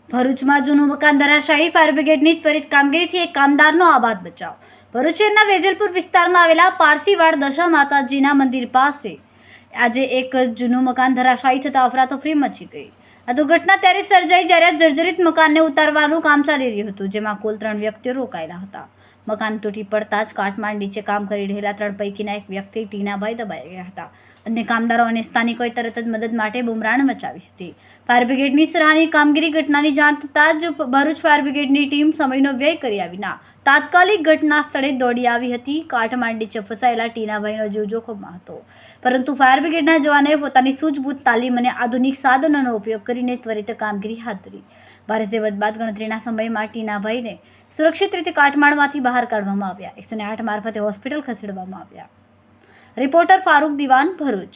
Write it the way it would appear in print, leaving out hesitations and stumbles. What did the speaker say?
ભરૂચમાં જૂનું મકાન ધરાશાયી, ફાયર બ્રિગેડની ત્વરિત કામગીરીથી એક કામદારનો આબાદ બચાવ. ભરૂચ શહેરના વેજલપુર વિસ્તારમાં આવેલા પારસીવાડ દશા માતાજીના મંદિર પાસે આજે એક જૂનું મકાન ધરાશાયી થતાં અફરાતફરી મચી ગઈ. આ દુર્ઘટના ત્યારે સર્જાઈ જ્યારે જર્જરિત મકાનને ઉતારવાનું કામ ચાલી રહ્યું હતું, જેમાં કુલ 3 વ્યક્તિઓ રોકાયેલા હતા. મકાન તૂટી પડતા જ કાટમાળ નીચે કામ કરી રહેલા 3 પૈકીના એક વ્યક્તિ ટીનાભાઈ દબાઈ ગયા હતા. અન્ય કામદારો અને સ્થાનિકોએ તરત જ મદદ માટે બુમરાણ મચાવી હતી. ફાયર બ્રિગેડની સરાહનીય કામગીરી. ઘટનાની જાણ થતાં જ ભરૂચ ફાયર બ્રિગેડની ટીમ સમયનો વ્યય કર્યા વિના તાત્કાલિક ઘટના સ્થળે દોડી આવી હતી. કાટમાળ નીચે ફસાયેલા ટીનાભાઈનો જીવ જોખમમાં હતો, પરંતુ ફાયર બ્રિગેડના જવાનોએ પોતાની સૂઝબૂછ, તાલીમ અને આધુનિક સાધનોનો ઉપયોગ કરીને ત્વરિત કામગીરી હાથ ધરી. ભારે જહેમત બાદ ગણતરીના સમયમાં ટીનાભાઈને સુરક્ષિત રીતે કાટમાળમાંથી બહાર કાઢવામાં આવ્યા. 108 મારફતે હોસ્પિટલ ખસેડવામાં આવ્યા. રિપોર્ટર ફારૂક દિવાન, ભરૂચ.